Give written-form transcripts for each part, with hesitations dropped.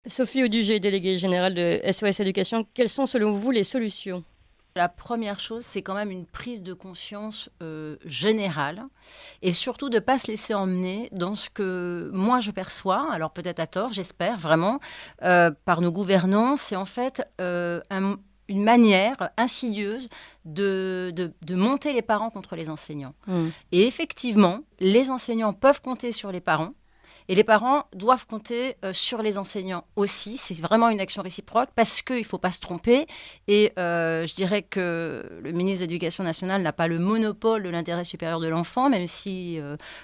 Sophie Audugé, déléguée générale de SOS Éducation, quelles sont selon vous les solutions? La première chose, c'est quand même une prise de conscience générale et surtout de ne pas se laisser emmener dans ce que moi je perçois, alors peut-être à tort, j'espère vraiment, par nos gouvernants. C'est en fait une manière insidieuse de monter les parents contre les enseignants. Et effectivement, les enseignants peuvent compter sur les parents. Et les parents doivent compter sur les enseignants aussi. C'est vraiment une action réciproque parce qu'il ne faut pas se tromper. Et je dirais que le ministre de l'Éducation nationale n'a pas le monopole de l'intérêt supérieur de l'enfant, même si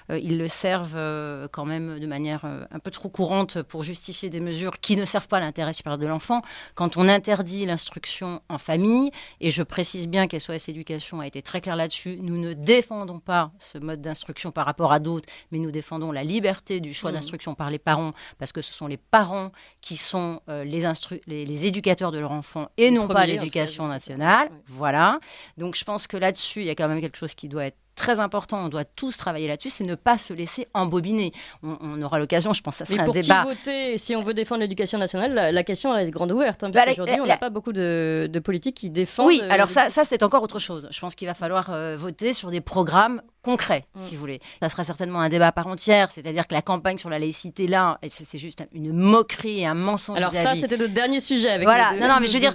ils le servent quand même de manière un peu trop courante pour justifier des mesures qui ne servent pas l'intérêt supérieur de l'enfant. Quand on interdit l'instruction en famille, et je précise bien qu'SOS Éducation a été très clair là-dessus, nous ne défendons pas ce mode d'instruction par rapport à d'autres, mais nous défendons la liberté du choix d'instruction par les parents, parce que ce sont les parents qui sont les éducateurs de leur enfant et non pas l'éducation nationale. Oui. Voilà. Donc je pense que là-dessus, il y a quand même quelque chose qui doit être très important, on doit tous travailler là-dessus, c'est ne pas se laisser embobiner. On aura l'occasion, je pense que ça sera un débat. Mais pour qui voter, si on veut défendre l'éducation nationale, la question reste grande ouverte, parce qu'aujourd'hui, on n'a pas beaucoup de politiques qui défendent... Oui, alors ça c'est encore autre chose. Je pense qu'il va falloir voter sur des programmes concrets, si vous voulez. Ça sera certainement un débat à part entière, c'est-à-dire que la campagne sur la laïcité, là, c'est juste une moquerie et un mensonge. Alors ça, c'était notre dernier sujet. Avec voilà, non, mais je veux dire,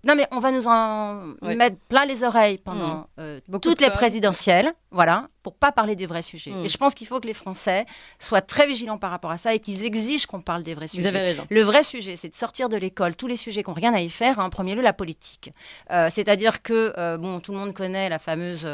non, mais on va nous en mettre plein les oreilles pendant toutes les présidentielles, voilà, pour pas parler des vrais sujets. Et je pense qu'il faut que les Français soient très vigilants par rapport à ça et qu'ils exigent qu'on parle des vrais sujets. Vous avez raison. Le vrai sujet, c'est de sortir de l'école tous les sujets qui n'ont rien à y faire. En premier lieu, la politique. C'est-à-dire que, tout le monde connaît la fameuse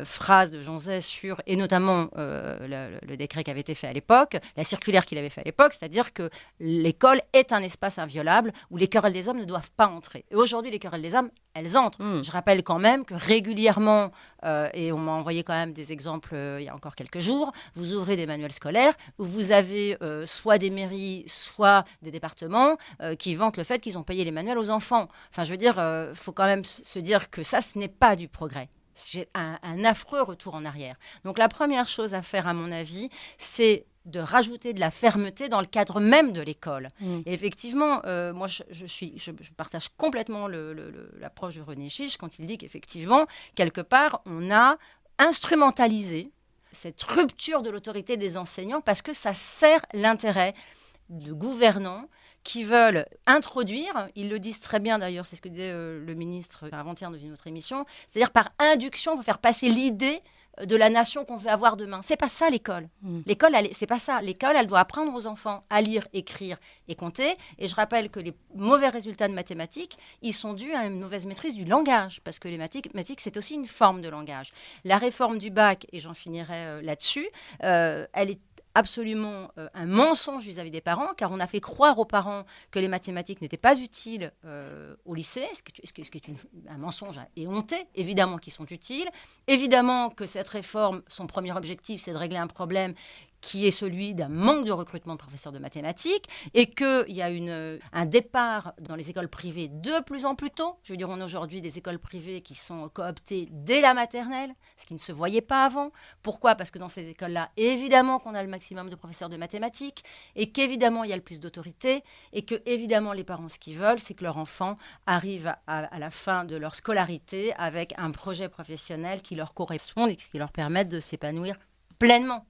phrase de Jean Zay sur, et notamment le décret qui avait été fait à l'époque, la circulaire qu'il avait fait à l'époque, c'est-à-dire que l'école est un espace inviolable où les querelles des hommes ne doivent pas entrer. Et aujourd'hui, les querelles des hommes, elles entrent. Je rappelle quand même que régulièrement, et on m'a envoyé quand même des exemples il y a encore quelques jours, vous ouvrez des manuels scolaires où vous avez soit des mairies, soit des départements qui vantent le fait qu'ils ont payé les manuels aux enfants. Enfin, je veux dire, faut quand même se dire que ça, ce n'est pas du progrès. C'est un affreux retour en arrière. Donc la première chose à faire, à mon avis, c'est de rajouter de la fermeté dans le cadre même de l'école. Et effectivement, moi, je partage complètement l'approche de René Chiche quand il dit qu'effectivement, quelque part, on a instrumentalisé cette rupture de l'autorité des enseignants parce que ça sert l'intérêt de gouvernants qui veulent introduire, ils le disent très bien d'ailleurs, c'est ce que disait le ministre avant-hier dans une autre émission, c'est-à-dire par induction, il faut faire passer l'idée de la nation qu'on veut avoir demain. C'est pas ça l'école. L'école, c'est pas ça. L'école, elle doit apprendre aux enfants à lire, écrire et compter. Et je rappelle que les mauvais résultats de mathématiques, ils sont dus à une mauvaise maîtrise du langage, parce que les mathématiques, c'est aussi une forme de langage. La réforme du bac, et j'en finirai là-dessus, elle est absolument un mensonge vis-à-vis des parents, car on a fait croire aux parents que les mathématiques n'étaient pas utiles au lycée, ce qui est un mensonge éhonté. Évidemment qu'ils sont utiles. Évidemment que cette réforme, son premier objectif, c'est de régler un problème qui est celui d'un manque de recrutement de professeurs de mathématiques, et qu'il y a un départ dans les écoles privées de plus en plus tôt. Je veux dire, on a aujourd'hui des écoles privées qui sont cooptées dès la maternelle, ce qui ne se voyait pas avant. Pourquoi ? Parce que dans ces écoles-là, évidemment qu'on a le maximum de professeurs de mathématiques, et qu'évidemment, il y a le plus d'autorité, et que, évidemment, les parents, ce qu'ils veulent, c'est que leur enfant arrive à la fin de leur scolarité avec un projet professionnel qui leur corresponde et qui leur permette de s'épanouir pleinement.